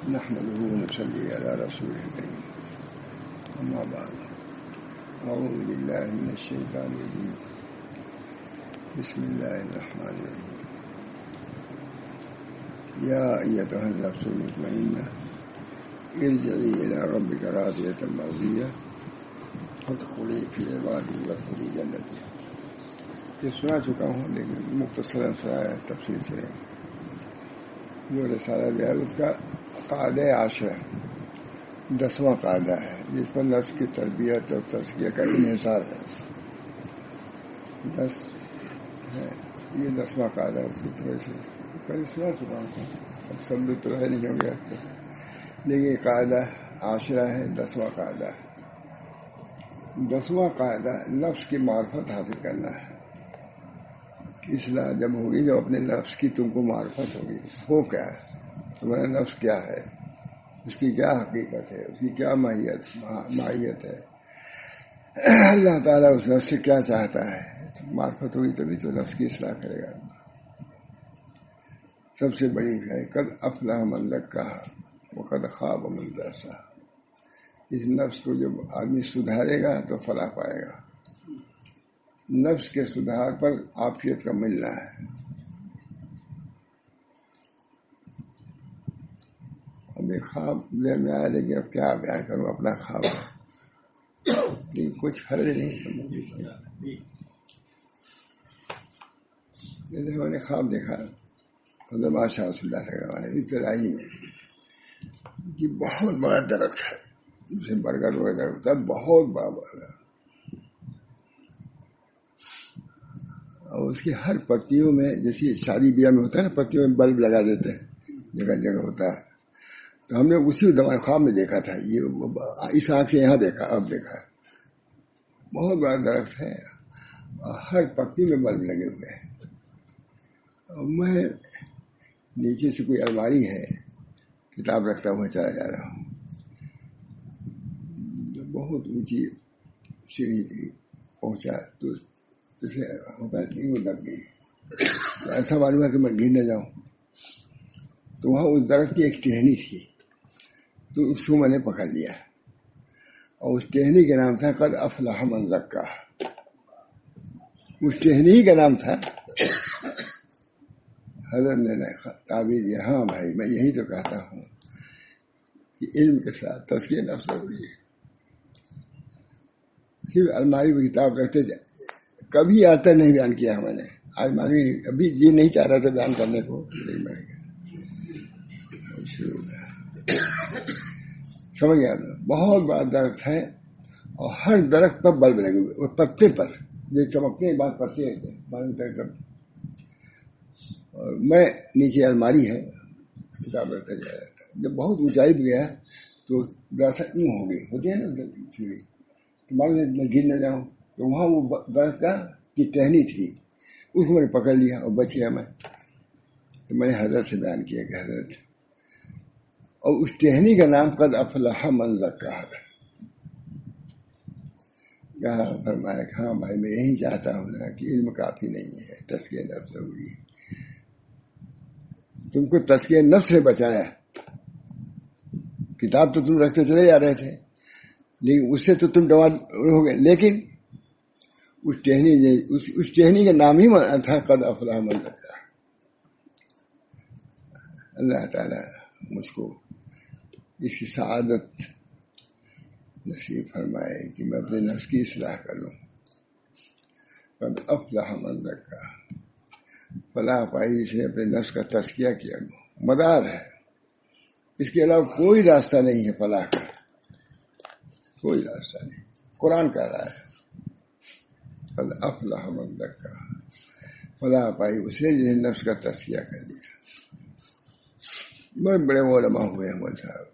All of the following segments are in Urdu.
نحمده ونصلي على رسوله الكريم أما بعد أعوذ بالله من الشيطان الرجيم بسم الله الرحمن الرحيم يا أيتها النفس المطمئنة ارجعي إلى ربك راضية مرضية فادخلي في عبادي وادخلي جنتي. یہ سنا چکا ہوں لیکن مختصراً سنایا تفصیل سے. جو رسالہ جو ہے اس کا قاعدہ عاشرہ 10واں قاعدہ ہے جس پر نفس کی تربیت اور تزکیہ کا انحصار ہے. 10 ہے یہ 10واں قاعدہ. اس کی طرح سے پہلے سنا چکا ہوں اب سب لوگ تو رہ نہیں ہوں گے لیکن یہ قاعدہ عاشرہ ہے 10واں قاعدہ. 10واں قاعدہ نفس کی معرفت حاصل کرنا ہے. اصلاح جب ہوگی جب اپنے نفس کی تم کو معرفت ہوگی ہو کیا ہے تمہارا نفس کیا ہے اس کی کیا حقیقت ہے اس کی کیا ماہیت ہے اللہ تعالیٰ اس نفس سے کیا چاہتا ہے. معرفت ہوگی تبھی تو نفس کی اصلاح کرے گا. سب سے بڑی ہے قد افلح من زکاہا وقد خاب من دساہا. اس نفس کو جب آدمی سدھارے گا تو فلاح پائے گا. نفس کے سدھار پر عافیت کا ملنا ہے. اب ایک خواب ذہن میں آیا لیکن اب کیا بیان کروں اپنا خواب لیکن کچھ حرج نہیں سمجھ. میں نے خواب دیکھا حضرت شاہ رسول اللہ صلی اللہ علیہ وسلم ابتدائی میں کہ بہت بڑا درخت ہے جسے برگد ہوا درخت ہے بہت بڑا درخت اور اس کی ہر پتیوں میں جیسے شادی بیاہ میں ہوتا ہے نا پتیوں میں بلب لگا دیتے ہیں جگہ جگہ ہوتا ہے. تو ہم نے اسی خواب میں دیکھا تھا. یہ اس آنکھ سے یہاں دیکھا اب دیکھا بہت بڑا درخت ہے اور ہر پتی میں بلب لگے ہوئے ہیں. میں نیچے سے کوئی الماری ہے کتاب رکھتا ہوا چلا جا رہا ہوں. بہت اونچی سیڑھی تھی پہنچا تو اسے ہوتا ہے کہ وہ دب گئی. ایسا معلوم ہے کہ میں گر نہ جاؤں. تو وہاں اس درخت کی ایک ٹہنی تھی تو اس کو میں نے پکڑ لیا اور اس ٹہنی کا نام تھا قد افلح من زکاہا. اس ٹہنی کا نام تھا. حضرت نے تعبیر دیا ہاں بھائی میں یہی تو کہتا ہوں کہ علم کے ساتھ تزکیہ نفس ضروری ہے. صرف الماری میں کتاب رکھتے تھے کبھی آج تک نہیں بیان کیا میں نے. آج معلوم ابھی یہ نہیں چاہ رہا تھا بیان کرنے کو لیکن میں نے شروع کیا سمجھ گیا. بہت بڑا درخت ہے اور ہر درخت پر بلب لگے ہوئے اور پتے پر جو چمکنے کے بعد پتے سب. اور میں نیچے الماری ہے کتاب رکھتا جا رہا تھا. جب بہت اونچائی پہ گیا تو دراصل یوں ہو گئی ہوتی ہے نا سیڑھی تو مان میں گر نہ جاؤں. تو وہاں وہ درخت کا کی ٹہنی تھی اس کو میں نے پکڑ لیا اور بچ گیا میں. تو میں نے حضرت سے بیان کیا کہ حضرت اور اس ٹہنی کا نام قد افلح من زکاہا تھا. کہا فرمایا کہ ہاں بھائی میں یہی چاہتا ہوں نا کہ علم کافی نہیں ہے تزکیہ نفس ضروری ہے. تم کو تزکیہ نفس سے بچایا. کتاب تو تم رکھتے چلے جا رہے تھے لیکن اس سے تو تم ڈوان ہو گئے. لیکن اس ٹہنی کا نام ہی تھا قد افلح من زکاہا. اللہ تعالیٰ مجھ کو اس کی سعادت نصیب فرمائے کہ میں اپنے نفس کی اصلاح کر لوں. قد افلح من زکاہا فلاح پائی جس نے اپنے نفس کا تزکیہ کیا. مدار ہے اس کے علاوہ کوئی راستہ نہیں ہے فلاح کا. کوئی راستہ نہیں. قرآن کہہ رہا ہے قد افلح من زکاہا فلاح پائی اسے جس نے نفس کا تزکیہ کر لیا. بڑے بڑے علماء ہوئے ہمارے صاحب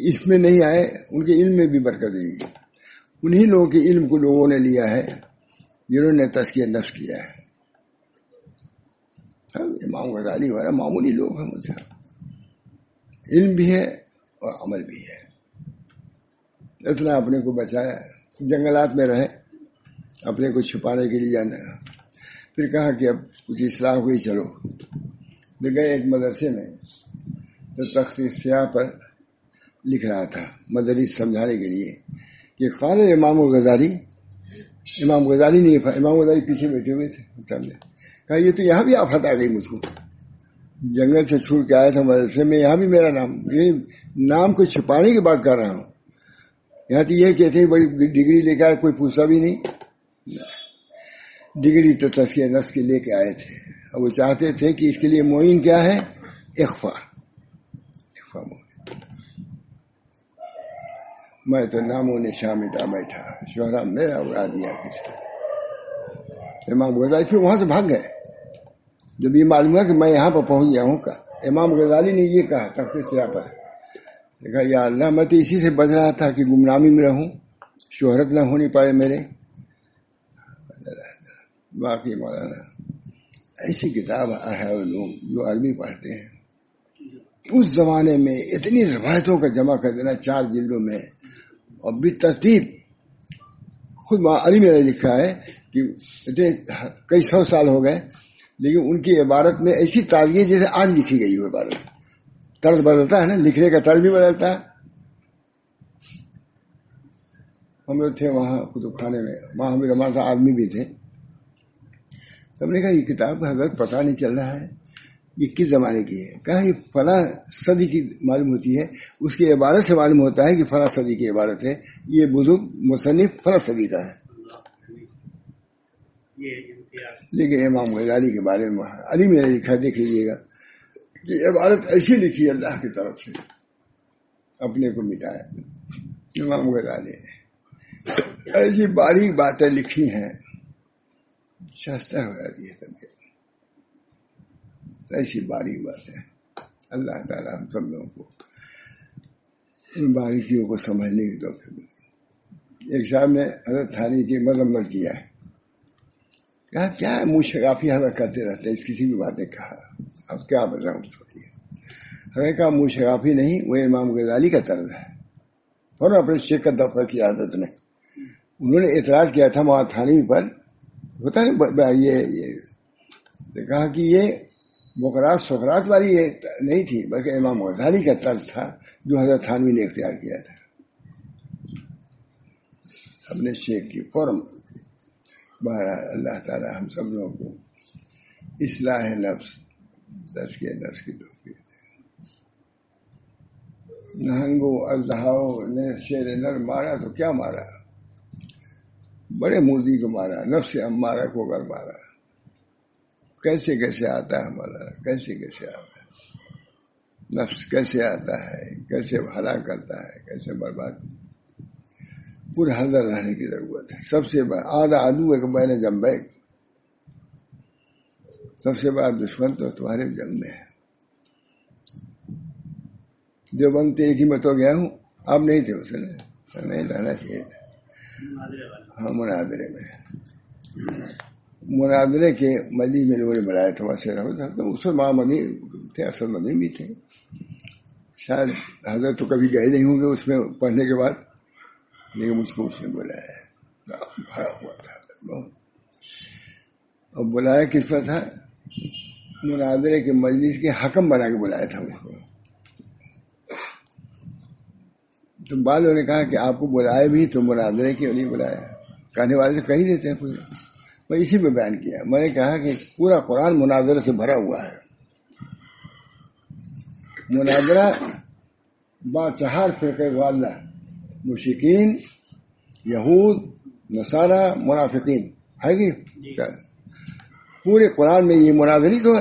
اس میں نہیں آئے ان کے علم میں بھی برکت دی. انہی لوگوں کے علم کو لوگوں نے لیا ہے جنہوں نے تزکیہ نفس کیا ہے. امام غزالی وغیرہ معمولی لوگ ہیں مجھ سے. علم بھی ہے اور عمل بھی ہے. اتنا اپنے کو بچایا جنگلات میں رہے اپنے کو چھپانے کے لیے جانا. پھر کہا کہ اب کچھ اصلاح ہوئی چلو. گئے ایک مدرسے میں تو تخت سیاہ پر لکھ رہا تھا مدارس سمجھانے کے لیے کہ قال امام الغزالی، امام غزالی نہیں، امام غزالی پیچھے بیٹھے ہوئے تھے، کہا یہ تو یہاں بھی آفت آ گئی مجھ کو، جنگل سے چھوڑ کے آیا تھا مدرسے میں، یہاں بھی میرا نام کو چھپانے کی بات کر رہا ہوں، یہاں تو یہ کہتے ہیں بڑی ڈگری لے کے آئے، کوئی پوچھتا بھی نہیں، ڈگری تو تزکیہ نفس کے لے کے آئے تھے، اور وہ چاہتے تھے کہ اس کے لیے معین کیا ہے، اخفا معین۔ میں تو نام و نشان مٹا بیٹھا، شہرا میرا اڑا دیا کس نے۔ امام غزالی پھر وہاں سے بھاگ گئے جب یہ معلوم ہوا کہ میں یہاں پر پہنچ گیا ہوں۔ امام غزالی نے یہ کہا تخت سیاہ پر، دیکھا یا اللہ میں تو اسی سے بچ رہا تھا کہ گمنامی میں رہوں، شہرت نہ ہونی پائے میرے۔ باقی مولانا ایسی کتاب احیاء العلوم جو عربی پڑھتے ہیں، اس زمانے میں اتنی روایتوں کا جمع کر دینا 4 جلدوں میں اور بالترتیب، خود علی میں نے لکھا ہے کہ کئی 100 سال ہو گئے لیکن ان کی عبارت میں ایسی تازگی ہے جیسے آج لکھی گئی ہو عبارت، طرز بدلتا ہے نا، لکھنے کا طرز بھی بدلتا ہے۔ ہم لوگ تھے وہاں کتب خانے میں، وہاں ہمارے ساتھ آدمی بھی تھے، تو ہم نے کہا یہ کتاب حضرت پتہ نہیں چل رہا ہے یہ کس زمانے کی ہے، کہا یہ فلاں صدی کی معلوم ہوتی ہے، اس کی عبارت سے معلوم ہوتا ہے کہ فلاں صدی کی عبارت ہے، یہ بزرگ مصنف فلاں صدی کا ہے۔ لیکن امام غزالی کے بارے میں علی میں نے لکھا، دیکھ لیجیے گا کہ عبارت ایسی لکھی اللہ کی طرف سے، اپنے کو مٹایا امام غزالی نے، ایسی باریک باتیں لکھی ہیں، شستہ ہو جاتی ہے طبیعت، ایسی باریک باتیں۔ اللہ تعالیٰ ہم سب لوگوں کو ان باریکیوں کو سمجھنے کی توفیق ملے۔ ایک صاحب نے حضرت تھانوی کی مذمت کیا ہے، کہا کیا منہ شگافی حضرت کرتے رہتے ہیں، اس کسی بھی بات نے کہا، اب کیا بتاؤں اس کو۔ حضرت کا منہ شگافی نہیں، وہ امام غزالی کا طرز ہے، فوراً اپنے شیخ کا دفعہ کیا حضرت نے، انہوں نے اعتراض کیا تھا مولانا تھانوی پر، ہوتا ہے یہ کہا کہ یہ بقرات سقراط والی یہ نہیں تھی بلکہ امام غزالی کا طرز تھا جو حضرت تھانوی نے اختیار کیا تھا اپنے شیخ کی فوراً۔ بہرحال اللہ تعالی ہم سب لوگوں کو اصلاح نفس، تزکیہ نفس کی توفیق دے۔ نہنگو اژدہاؤ نے شیر نر مارا تو کیا مارا، بڑے موذی کو مارا، نفس امارہ کو گر مارا۔ کیسے کیسے آتا ہے مولانا، کیسے کیسے آتا ہے نفس، کیسے آتا ہے، کیسے ہلاک کرتا ہے، کیسے برباد۔ پورا حذر رہنے کی ضرورت ہے۔ سب سے بڑا آدھا عدو ایک بین جنبیک، سب سے بڑا دشمن تو تمہارے جنگ میں ہے۔ جو بنتے ایک ہی میں تو گیا ہوں، اب نہیں تھے اسے نہیں رہنا چاہیے تھا۔ ہاں مناظرے میں، مناظرے کے مجلس میں لوگوں نے بلایا تھا، وہاں سے اس وقت مدنی تھے، اصل مدنی بھی تھے، شاید حضرت تو کبھی گئے نہیں ہوں گے اس میں پڑھنے کے بعد، لیکن مجھ کو اس نے بلایا، بھرا ہوا تھا بہت، اور بلایا کس پر تھا، مناظرے کے مجلس کے حکم بنا کے بلایا تھا مجھ کو۔ تو بالوں نے کہا کہ آپ کو بلائے بھی تو مناظرے کے لیے بلایا، کہنے والے تو کہی دیتے ہیں کچھ، میں اسی میں بیان کیا، میں نے کہا کہ پورا قرآن مناظرے سے بھرا ہوا ہے۔ مناظرہ با 4 فرقے واللہ، مشرکین، یہود، نصارہ، منافقین ہے کہ پورے قرآن میں یہ مناظری تو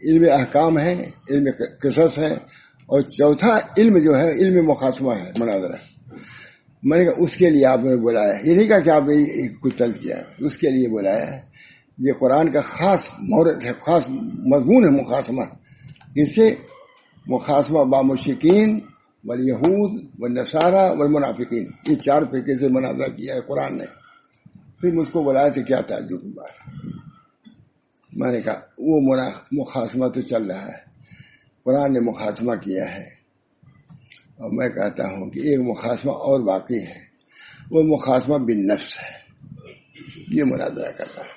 علم احکام ہے، علم قصص ہے، اور چوتھا علم جو ہے علم مخاصمہ ہے، مناظرہ۔ میں نے کہا اس کے لیے آپ نے بلایا، یہ نہیں کہا کہ آپ نے کچھ طلب کیا، اس کے لیے بلایا ہے۔ یہ قرآن کا خاص مورد ہے، خاص مضمون ہے مخاصمہ، اس سے مخاصمہ با مشرکین والیہود والنصارہ والمنافقین، یہ 4 فرقے سے مناظرہ کیا ہے قرآن نے۔ پھر مجھ کو بلایا تو کیا تعجب کی بات، میں نے کہا وہ مخاصمہ تو چل رہا ہے، قرآن نے مخاصمہ کیا ہے، اور میں کہتا ہوں کہ ایک مخاصمہ اور باقی ہے، وہ مخاصمہ بالنفس ہے، یہ مناظرہ کرنا ہے۔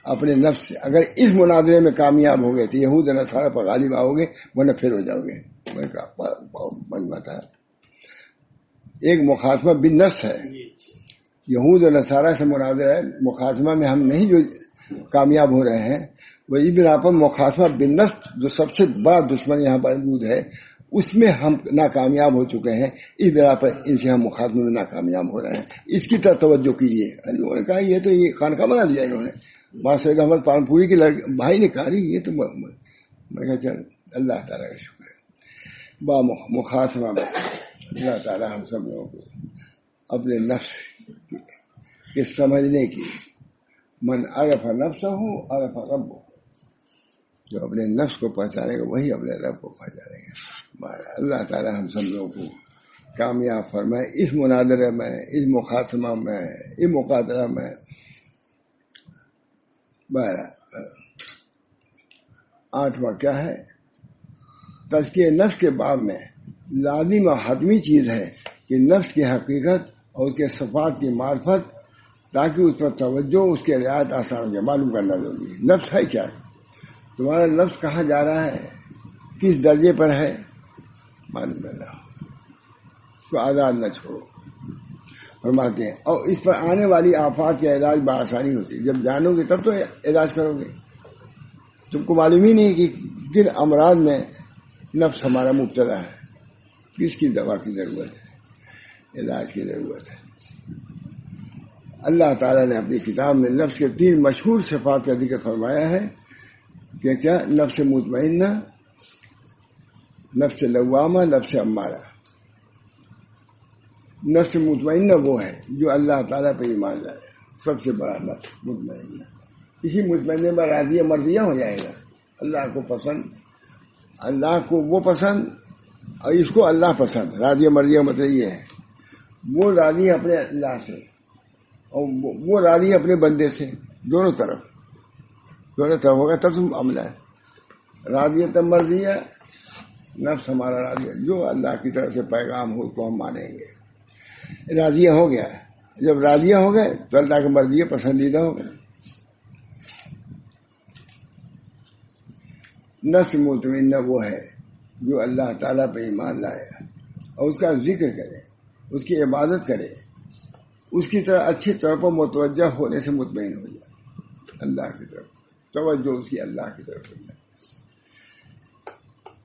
اپنے نفس سے اگر اس مناظرے میں کامیاب ہو گئے تو یہود نصارہ پر غالب آؤ گے، ورنہ پھر ہو جاؤ گے. میں نے کہا مجمع تھا. ایک مخاصمہ بالنفس ہے، یہود و نصارہ سے مناظرہ ہے. مخاصمہ میں ہم نہیں جو کامیاب ہو رہے ہیں، وہ اس بنا پر مخاصمہ بالنفس جو سب سے بڑا دشمن یہاں پر موجود ہے، اس میں ہم ناکامیاب ہو چکے ہیں. اس بنا پر ان سے ہم مخاطبے میں ناکامیاب ہو رہے ہیں. اس کی طرف توجہ کیجیے. انہوں نے کہا یہ تو یہ خانقاہ بنا دیا انہوں نے. ماں سید احمد پالنپوری کے بھائی نے کہا یہ تو میں کہا چل اللہ تعالیٰ کا شکر ہے. با مخاصمہ میں اللہ تعالیٰ ہم سب لوگوں کو اپنے نفس کے سمجھنے کی، من عرف نفسہ عرف رب، جو اپنے نفس کو پہچانے گا وہی اپنے رب کو پہچانے گا. اللہ تعالی ہم سب لوگوں کو کامیاب فرمائے اس مناظرے میں، اس مخاصمہ میں، اس مقابلہ میں. آٹھواں کیا ہے؟ تزکیہ نفس کے باب میں لازم اور حتمی چیز ہے کہ نفس کی حقیقت اور اس کے صفات کی معرفت، تاکہ اس پر توجہ، اس کے رعایت آسان ہو جائے. معلوم کرنا ضروری ہے نفس ہے کیا ہے، تمہارا نفس کہاں جا رہا ہے، کس درجے پر ہے، معلوم کرنا. اس کو آزاد نہ چھوڑو فرماتے ہیں. اور اس پر آنے والی آفات کا علاج بآسانی ہوتی ہے. جب جانو گے تب تو علاج کرو گے. تم کو معلوم ہی نہیں کہ کن امراض میں نفس ہمارا مبتلا ہے، کس کی دوا کی ضرورت ہے، علاج کی ضرورت ہے. اللہ تعالیٰ نے اپنی کتاب میں نفس کے 3 مشہور صفات کا ذکر فرمایا ہے کہ کیا؟ نفس مطمئنہ، نفس لوامہ، نفس امارہ. نفس مطمئنہ وہ ہے جو اللہ تعالیٰ پہ ایمان لائے، سب سے بڑا نفس مطمئنہ. اسی مطمئنہ میں راضیہ مرضیہ ہو جائے گا. اللہ کو پسند، اللہ کو وہ پسند اور اس کو اللہ پسند. راضیہ مرضیہ مطلب یہ ہے وہ راضی اپنے اللہ سے اور وہ راضی اپنے بندے سے، دونوں طرف ہوگا تب تم عملہ ہے. راضیت مرضیہ، نفس ہمارا راضیہ، جو اللہ کی طرف سے پیغام ہو اس کو ہم مانیں گے. راضیہ ہو گیا، جب راضیہ ہو گئے تو اللہ کی مرضی پسندیدہ ہو گئے. نفس مطمئنہ وہ ہے جو اللہ تعالیٰ پہ ایمان لائے اور اس کا ذکر کرے، اس کی عبادت کرے، اس کی طرح اچھی طور پر متوجہ ہونے سے مطمئن ہو جائے. اللہ کی طرف توجہ اس کی اللہ کی طرف ہو جائے.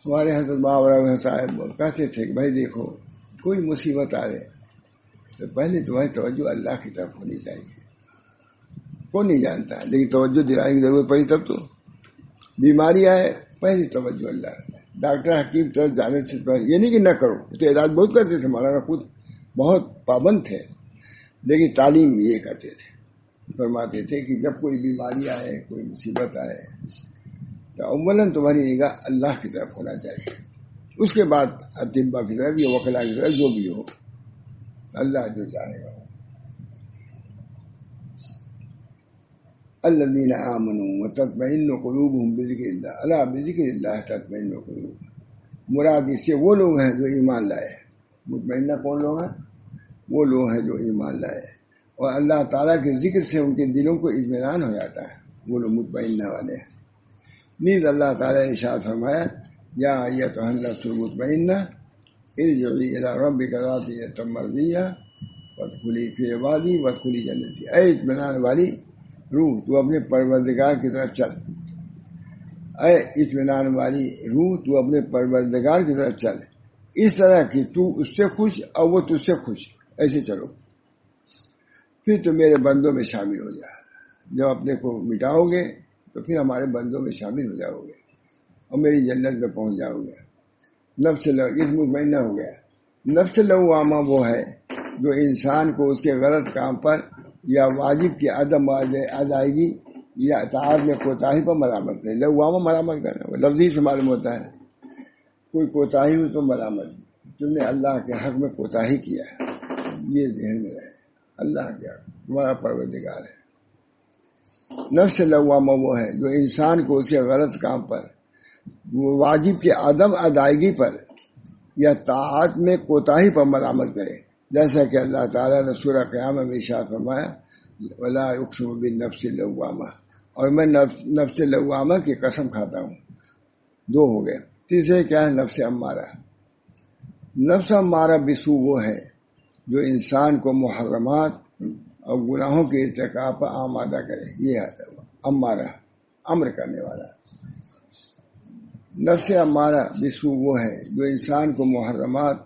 ہمارے حضرت بابا صاحب کہتے تھے کہ بھائی دیکھو کوئی مصیبت آ رہے تو پہلے تمہاری توجہ اللہ کی طرف ہونی چاہیے. کون نہیں جانتا ہے، لیکن توجہ دلانے کی ضرورت پڑی تب تو. بیماری آئے پہلی توجہ اللہ. ڈاکٹر حکیم طرف جانے سے یہ نہیں کہ نہ کرو، تو علاج بہت کرتے تھے، مولانا خود بہت پابند تھے، لیکن تعلیم یہ کرتے تھے. فرماتے تھے کہ جب کوئی بیماری آئے، کوئی مصیبت آئے تو اولاً تمہاری نگاہ اللہ کی طرف ہونا چاہیے، اس کے بعد اطباء کی طرف یا وکلاء کی طرف، جو بھی ہو اللہ جو چاہے گا. الذین آمنوا وتطمئن قلوبهم بذکر اللہ، الا بذکر اللہ تطمئن قلوب. مراد اس سے وہ لوگ ہیں جو ایمان لائے. مطمئنہ کون لوگ ہیں؟ وہ لوگ ہیں جو ایمان لائے اور اللہ تعالیٰ کے ذکر سے ان کے دلوں کو اطمینان ہو جاتا ہے، وہ لوگ مطمئنہ والے ہیں. نیز اللہ تعالیٰ نے ارشاد فرمایا یا ایتھا النفس المطمئنہ ارجعی الی ربک راضیۃ مرضیہ وادخلی فی عبادی وادخلی جنتی. اے اطمینان والی روح تو اپنے پروردگار کی طرف چل. اے اطمینان والی روح تو اپنے پروردگار کی طرف چل، اس طرح کہ تو اس سے خوش اور وہ تجھ سے خوش، ایسے چلو، پھر تو میرے بندوں میں شامل ہو جا. جب اپنے کو مٹاؤ گے تو پھر ہمارے بندوں میں شامل ہو جاؤ گے اور میری جنت میں پہنچ جاؤ گے. نفس اس مطمئنہ ہو گیا. نفس لوامہ وہ ہے جو انسان کو اس کے غلط کام پر یا واجب کی عدم ادائیگی یا اطاعت میں کوتاہی پر ملامت کرے. لوامہ ملامت کرنا، لفظی سے معلوم ہوتا ہے کوئی کوتاہی ہو تو ملامت، تم نے اللہ کے حق میں کوتاہی کیا ہے، یہ ذہن میں رہے. اللہ کیا تمہارا پروردگار ہے. نفس لوامہ وہ ہے جو انسان کو اس کے غلط کام پر، واجب کی عدم ادائیگی پر یا طاعت میں کوتاہی پر ملامت کرے. جیسا کہ اللہ تعالیٰ نے سورہ قیامہ میں ارشاد فرمایا ولا اقسم بالنفس اللوامہ، اور میں نفس لوامہ کی قسم کھاتا ہوں. 2 ہو گئے. تیسرے کیا ہے؟ نفس امارہ. نفس امارہ بسو وہ ہے جو انسان کو محرمات اور گناہوں کے ارتکاب پر آمادہ کرے. یہ ہے امارہ، امر کرنے والا. نفس امارہ بسو وہ ہے جو انسان کو محرمات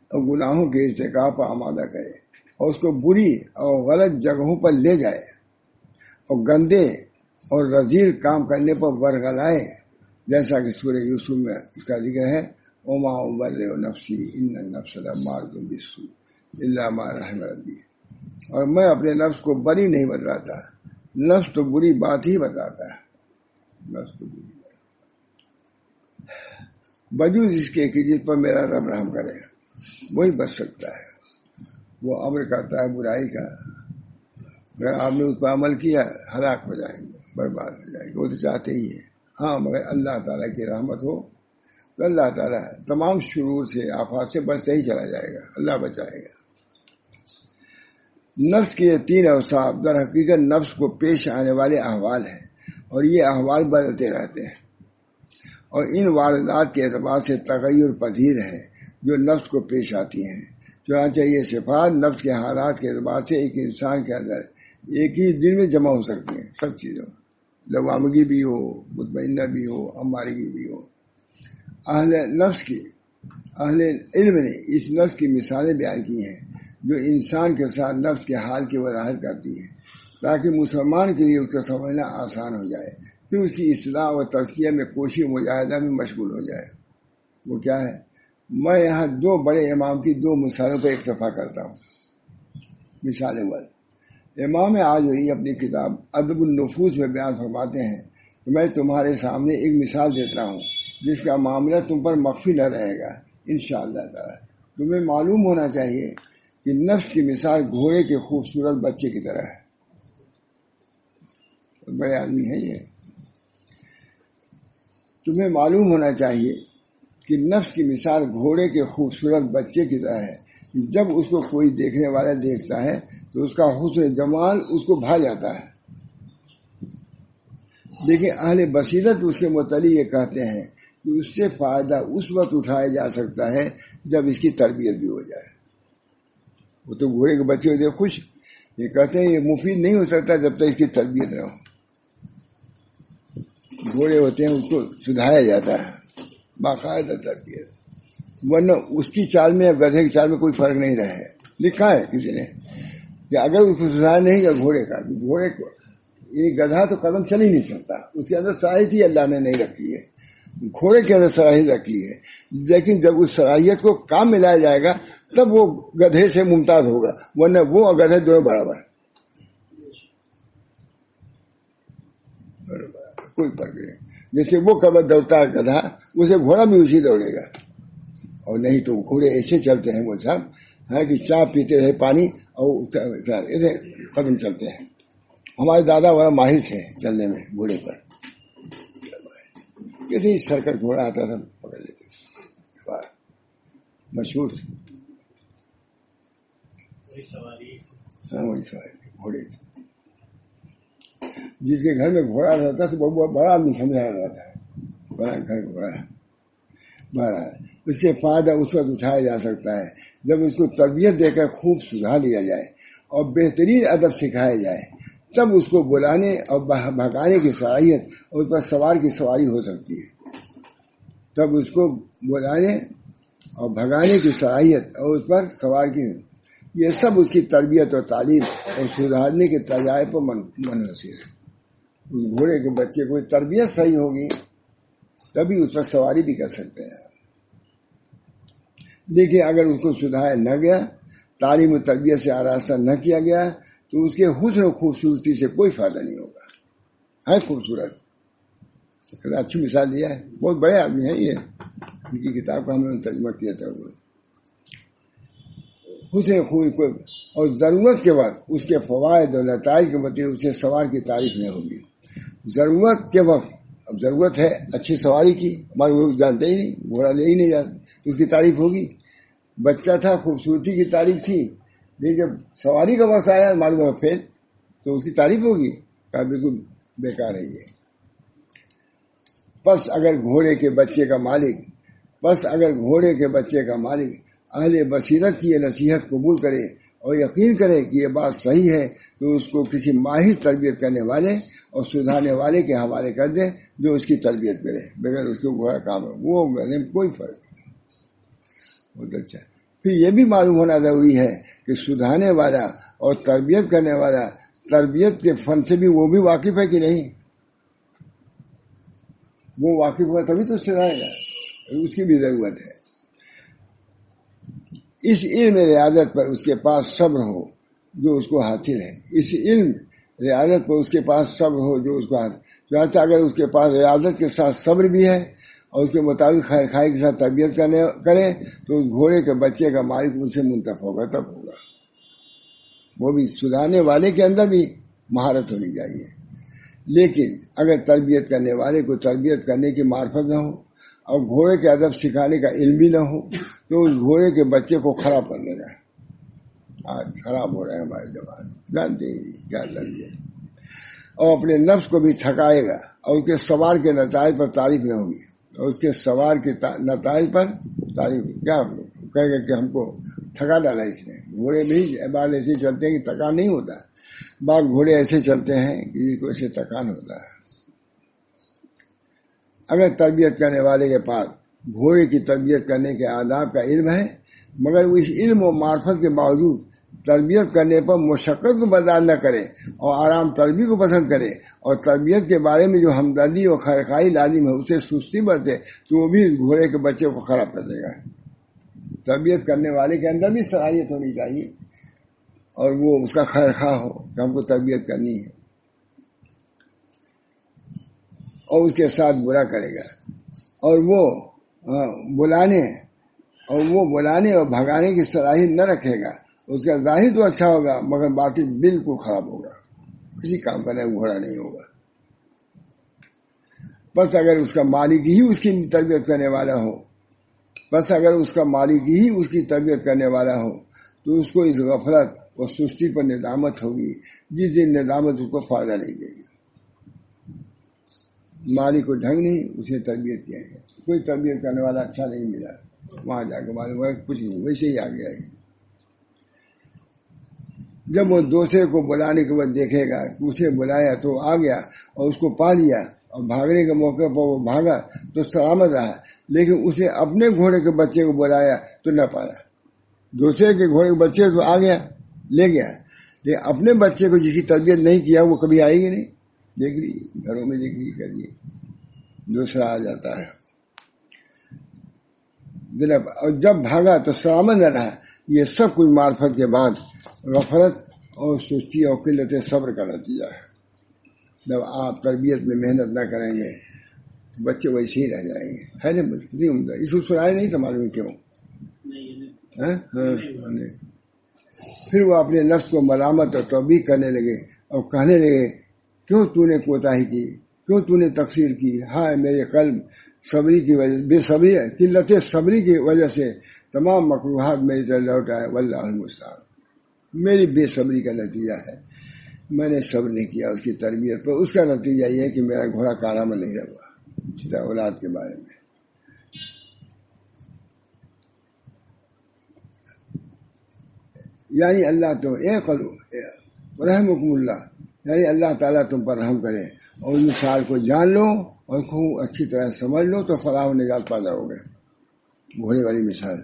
اور گناہوں کے ارتکاب پر آمادہ کرے اور اس کو بری اور غلط جگہوں پر لے جائے اور گندے اور رذیل کام کرنے پر ورگلائے، جیسا کہ سورہ یوسف میں اس کا ذکر ہے. وما ابرئ نفسی ان النفس لامارۃ بالسوء الا ما رحم ربی. اور میں اپنے نفس کو بری نہیں بتلاتا، نفس تو بری بات ہی بتاتا ہے. نفس تو بری بات بجوز اس کے کہ جس پر میرا رب رحم کرے وہی بچ سکتا ہے. وہ امر کرتا ہے برائی کا، اگر آپ نے اس پر عمل کیا ہلاک ہو جائیں گے، برباد ہو جائیں گے. وہ تو چاہتے ہی ہے. ہاں مگر اللہ تعالیٰ کی رحمت ہو تو اللہ تعالیٰ تمام شرور سے آفات سے بچتے ہی چلا جائے گا، اللہ بچائے گا. نفس کے یہ 3 اوصاف در حقیقت نفس کو پیش آنے والے احوال ہیں، اور یہ احوال بدلتے رہتے ہیں اور ان واردات کے اعتبار سے تغیر پذیر ہیں جو نفس کو پیش آتی ہیں. چنانچہ یہ صفات نفس کے حالات کے اعتبار سے ایک انسان کے اندر ایک ہی دن میں جمع ہو سکتی ہیں. سب چیزوں لوامگی بھی ہو، مطمئنہ بھی ہو، امارگی بھی ہو. اہل علم نے اس نفس کی مثالیں بیان کی ہیں جو انسان کے ساتھ نفس کے حال کی وضاحت کرتی ہیں تاکہ مسلمان کے لیے اس کا سمجھنا آسان ہو جائے، پھر اس کی اصلاح و تزکیہ میں کوشش مجاہدہ میں مشغول ہو جائے. وہ کیا ہے؟ میں یہاں 2 بڑے امام کی 2 مثالوں پر اکتفا کرتا ہوں. مثال اول، امام آجوری اپنی کتاب ادب النفوس میں بیان فرماتے ہیں کہ میں تمہارے سامنے ایک مثال دیتا ہوں جس کا معاملہ تم پر مخفی نہ رہے گا انشاءاللہ تعالی. تمہیں معلوم ہونا چاہیے کہ نفس کی مثال گھوڑے کے خوبصورت بچے کی طرح ہے. بڑے آدمی ہے یہ. تمہیں معلوم ہونا چاہیے کہ نفس کی مثال گھوڑے کے خوبصورت بچے کی طرح ہے. جب اس کو کوئی دیکھنے والا دیکھتا ہے تو اس کا حسن جمال اس کو بھا جاتا ہے، لیکن اہل بصیرت اس کے متعلق یہ کہتے ہیں کہ اس سے فائدہ اس وقت اٹھایا جا سکتا ہے جب اس کی تربیت بھی ہو جائے. وہ تو گھوڑے کے بچے ہوتے خوش، یہ کہتے ہیں یہ مفید نہیں ہو سکتا جب تک اس کی تربیت نہ ہو. گھوڑے ہوتے ہیں اس کو سدھایا جاتا ہے باقاعدہ تربیت، ورنہ اس کی چال میں یا گدھے کی چال میں کوئی فرق نہیں رہے. لکھا ہے کسی نے کہ اگر اس کو سدھایا نہیں گا گھوڑے کا، گھوڑے کو یہ گدھا تو قدم چل ہی نہیں سکتا، اس کے اندر صلاحیت ہی اللہ نے نہیں رکھی ہے. گھوڑے کے اندر صلاحیت رکھی ہے، لیکن جب اس صلاحیت کو کام میں لایا جائے گا تب وہ گدھے سے ممتاز ہوگا، ورنہ وہ اور گدھے دونوں برابر، کوئی فرق نہیں. جیسے وہ قبر دوڑتا ہے گدھا، اسے گھوڑا بھی اسی دوڑے گا. اور نہیں تو گھوڑے ایسے چلتے ہیں وہ صاحب ہے کہ چائے پیتے رہے پانی اور قدم چلتے ہیں. ہمارے دادا بڑا ماہر تھے چلنے میں گھوڑے پر، کتنی سرکٹ گھوڑا آتا تھا پکڑ لیتے تھے، مشہور تھے. ہاں وہی سواری گھوڑے تھے. جس کے گھر میں گھوڑا رہتا تھا وہ بڑا آدمی سمجھا رہتا ہے، بڑا گھر گھوڑا بڑا. اس سے فائدہ اس وقت اٹھایا جا سکتا ہے جب اس کو تربیت دے کر خوب سدھار لیا جائے اور بہترین ادب سکھایا جائے. تب اس کو بلانے اور بھگانے کی صلاحیت اور اس پر سوار کی سواری ہو سکتی ہے. تب اس کو بلانے اور بھگانے کی صلاحیت اور اس پر سوار کی، یہ سب اس کی تربیت اور تعلیم اور سدھارنے کے تجائب پر منحصر ہے. اس گھوڑے کے بچے کو تربیت صحیح ہوگی تبھی اس پر سواری بھی کر سکتے ہیں. لیکن اگر اس کو سدھایا نہ گیا، تعلیم و تربیت سے آراستہ نہ کیا گیا تو اس کے حسن و خوبصورتی سے کوئی فائدہ نہیں ہوگا. ہے خوبصورت، اچھی مثال دیا ہے. بہت بڑے آدمی ہیں یہ، ان کی کتاب کا ہم نے ترجمہ کیا تھا. وہ حسن خوبی کو اور ضرورت کے وقت اس کے فوائد اور نتائج کے مطابق اسے سوار کی تعریف نہیں ہوگی. ضرورت کے وقت، اب ضرورت ہے اچھی سواری کی، ہمارے لوگ جانتے ہی نہیں، گھوڑا لے ہی نہیں جاتے، اس کی تعریف ہوگی. بچہ تھا خوبصورتی کی تعریف تھی، لیکن جب سواری کا وقت آیا معلوم ہے پھر تو اس کی تعریف ہوگی. کا بالکل بیکار ہے یہ. پس اگر گھوڑے کے بچے کا مالک اہل بصیرت کی یہ نصیحت قبول کرے اور یقین کرے کہ یہ بات صحیح ہے تو اس کو کسی ماہر تربیت کرنے والے اور سدھارنے والے کے حوالے کر دے جو اس کی تربیت کرے بغیر اس کو گھوڑا کام ہے وہ کرنے میں کوئی فرق نہیں. بہت اچھا. پھر یہ بھی معلوم ہونا ضروری ہے کہ سدھارنے والا اور تربیت کرنے والا تربیت کے فن سے بھی وہ بھی واقف ہے کہ نہیں. وہ واقف ہوا تبھی تو سدھارے گا, اس کی بھی ضرورت ہے. اس علم ریاضت پر اس کے پاس صبر ہو جو اس کو حاصل ہے. اس علم ریاضت پر اس کے پاس صبر ہو جو اس کو حاصل. چاہتا اگر اس کے پاس ریاضت کے ساتھ صبر بھی ہے اور اس کے مطابق خیر خائی کے ساتھ تربیت کرے تو اس گھوڑے کے بچے کا مالک ان سے منتف ہوگا, تب ہوگا. وہ بھی سدھارنے والے کے اندر بھی مہارت ہونی چاہیے. لیکن اگر تربیت کرنے والے کو تربیت کرنے کی معرفت نہ ہو اور گھوڑے کے ادب سکھانے کا علم بھی نہ ہو تو اس گھوڑے کے بچے کو خراب کر دے گا. آج خراب ہو رہا ہے ہمارے زبان, جانتے ہی کیا تربیت, اور اپنے نفس کو بھی تھکائے گا اور اس کے سوار کے نتائج پر تعریف نہ ہوگی. اور اس کے سوار کے نتائج پر تعریف کیا کہے گا کہ ہم کو تھکا ڈالا اس نے. گھوڑے بھی بعض ایسے چلتے ہیں کہ تھکان نہیں ہوتا, بعض گھوڑے ایسے چلتے ہیں کہ جس کو ایسے تھکان ہوتا ہے. اگر تربیت کرنے والے کے پاس گھوڑے کی تربیت کرنے کے آداب کا علم ہے مگر وہ اس علم و معرفت کے باوجود تربیت کرنے پر مشقت کو برداشت نہ کرے اور آرام طلبی کو پسند کرے اور تربیت کے بارے میں جو ہمدردی اور خیرخواہی لازم ہے اسے سستی برتے تو وہ بھی گھوڑے کے بچے کو خراب کر دے گا. تربیت کرنے والے کے اندر بھی صلاحیت ہونی چاہیے اور وہ اس کا خیرخواہ ہو کہ ہم کو تربیت کرنی ہے, اور اس کے ساتھ برا کرے گا اور وہ بلانے اور بھگانے کی صلاحیت نہ رکھے گا. اس کا ظاہر تو اچھا ہوگا مگر باطن بالکل خراب ہوگا, کسی کام کا گھوڑا نہیں ہوگا. بس اگر اس کا مالک ہی اس کی تربیت کرنے والا ہو تو اس کو اس غفلت اور سستی پر ندامت ہوگی جس دن ندامت اس کو فائدہ نہیں دے گی. مالک کو ڈھنگ نہیں, اسے تربیت کیا ہے. کوئی تربیت کرنے والا اچھا نہیں ملا, وہاں جا کے معلوم ہوا کچھ نہیں, ویسے ہی آ گیا ہے. جب وہ دوسرے کو بلانے کے بعد دیکھے گا کہ اسے بلایا تو آ گیا اور اس کو پا لیا اور بھاگنے کے موقع پر وہ بھاگا تو سلامت رہا, لیکن اسے اپنے گھوڑے کے بچے کو بلایا تو نہ پایا. دوسرے کے گھوڑے کے بچے تو آ گیا لے گیا, لیکن اپنے بچے کو جس کی تربیت نہیں کیا وہ کبھی آئے گی نہیں. دیکھ رہی گھروں میں دیکھ رہی کریے دوسرا آ جاتا ہے جناب, اور جب بھاگا تو سلامت نہ رہا. یہ سب کچھ معرفت کے بعد غفلت اور سستی اور قلت صبر کا نتیجہ ہے. جب آپ تربیت میں محنت نہ کریں گے تو بچے ویسے ہی رہ جائیں گے. ہے نا کتنی عمدہ, اس کو سنایا نہیں تھا معلوم کیوں. پھر وہ اپنے نفس کو ملامت اور توبیخ کرنے لگے اور کہنے لگے کیوں تو نے کوتاہی کی, کیوں تو نے تقصیر کی. ہائے میرے قلب, صبری کی وجہ بے صبری قلت صبری کی وجہ سے تمام مکروہات میری طرف لوٹ آئے. واللہ المستعان, میری بے صبری کا نتیجہ ہے, میں نے صبر نہیں کیا اس کی تربیت پر. اس کا نتیجہ یہ ہے کہ میرا گھوڑا کارآمد نہیں رہا. اس طرح اولاد کے بارے میں یعنی اللہ تو رحمکم اللہ, یعنی اللہ تعالیٰ تم پر رحم کرے اور اس مثال کو جان لو اور خوب اچھی طرح سمجھ لو تو فلاح و نجات پیدا ہو گئے. گھوڑے والی مثال.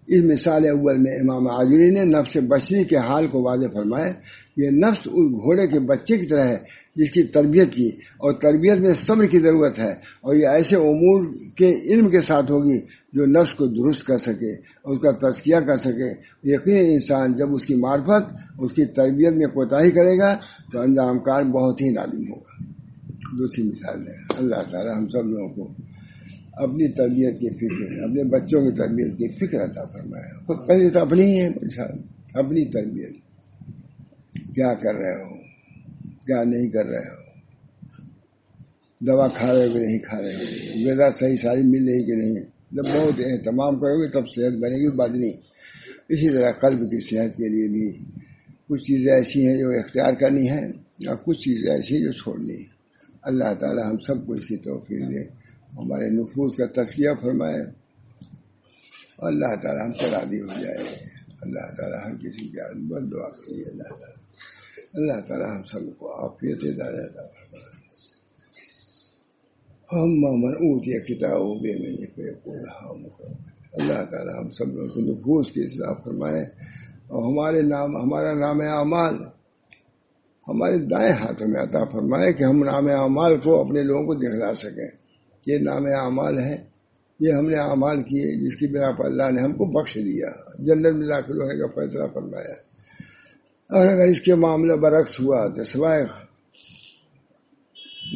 اس مثال اول میں امام عاجری نے نفس بشری کے حال کو واضح فرمایا. یہ نفس اس گھوڑے کے بچے کی طرح ہے جس کی تربیت کی اور تربیت میں صبر کی ضرورت ہے, اور یہ ایسے امور کے علم کے ساتھ ہوگی جو نفس کو درست کر سکے اور اس کا تزکیہ کر سکے. یقین انسان جب اس کی معرفت اس کی تربیت میں کوتاہی کرے گا تو انجام کار بہت ہی نادم ہوگا. دوسری مثال ہے, اللہ تعالی ہم سب لوگوں کو اپنی تربیت کی فکر, اپنے بچوں کی تربیت کی فکر عطا فرمایا. پہلے تو اپنی ہی ہے اپنی تربیت, کیا کر رہے ہو, کیا نہیں کر رہے ہو, دوا کھا رہے ہو کہ نہیں کھا رہے ہو, غذا صحیح ساری مل رہی کہ نہیں. جب بہت اہتمام کرو گے تب صحت بنے گی, بدنی. اسی طرح قلب کی صحت کے لیے بھی کچھ چیزیں ایسی ہیں جو اختیار کرنی ہیں اور کچھ چیزیں ایسی ہیں جو چھوڑنی ہیں۔ اللہ تعالی ہم سب کو اس کی توفیق دے، ہمارے نفوس کا تزکیہ فرمائے، اللہ تعالی ہم سے راضی ہو جائے۔ اللہ تعالی ہر کسی کی بد دعا کیے، اللہ تعالی ہم سب کو عافیت ہدایت عطا فرمائے۔ من اوتی کتابہ بیمینہ فیقول اللہ تعالی ہم سب لوگوں کو نفوس کی اصلاح فرمائے، اور ہمارا نام اعمال ہمارے دائیں ہاتھوں میں عطا فرمائے کہ ہم نام اعمال کو اپنے لوگوں کو دکھلا سکیں۔ یہ نام اعمال ہے، یہ ہم نے اعمال کیے جس کی بنا پر اللہ نے ہم کو بخش دیا، جنت میں داخل ہونے کا فیصلہ فرمایا۔ اور اگر اس کے معاملہ برعکس ہوا تو سوائے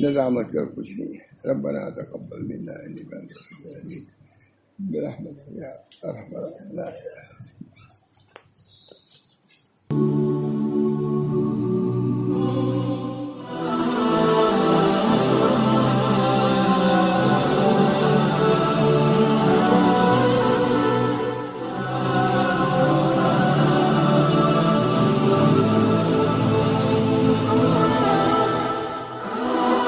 ندامت کا کچھ نہیں ہے۔ ربنا تقبل منا انک انت السمیع العلیم برحمتک یا ارحم الراحمین۔